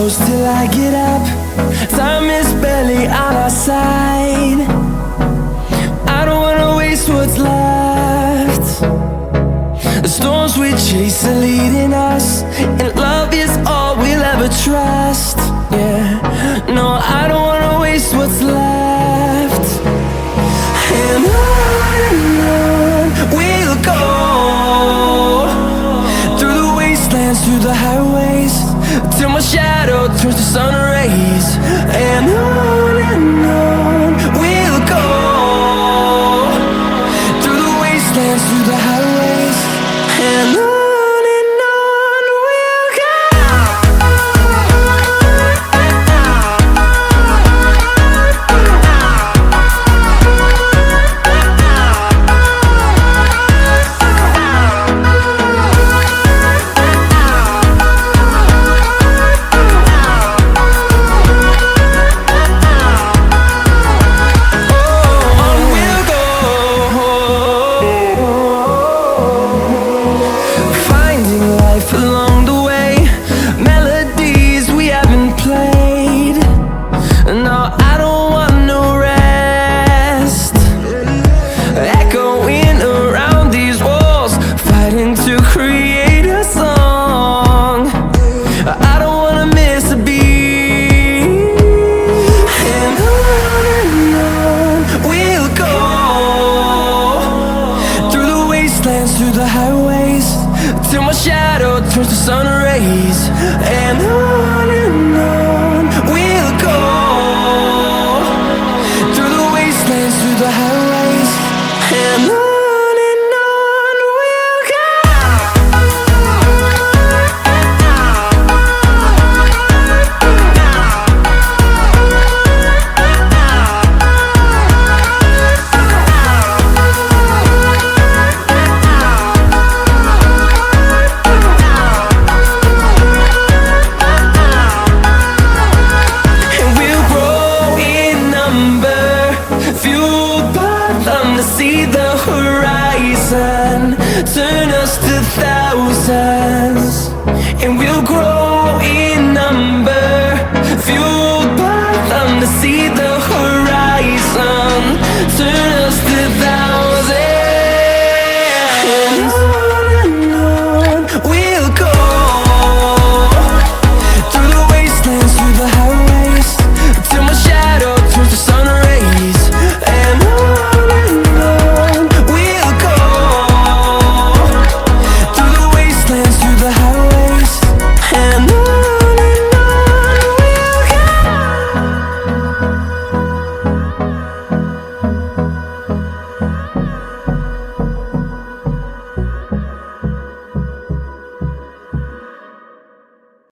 close till I get up. Time is barely on our side. I don't wanna waste what's left. The storms we chase are leading us, and love is all we'll ever trust. Yeah, no, I don't wanna waste what's left. And on we'll go, through the wastelands, through the highways, till my shadow turns to sun rays. And on we'll go, through the wastelands, through the highways, and on. Along the way, melodies we haven't played. No, I don't want no rest. Echoing around these walls, fighting to create a song. I don't wanna miss a beat. And on we'll go, through the wastelands, through the highways, till my shadow turns to sun rays. And on we'll go, through the wastelands, through the highways, and on we'll go. Fueled by them to see the horizon.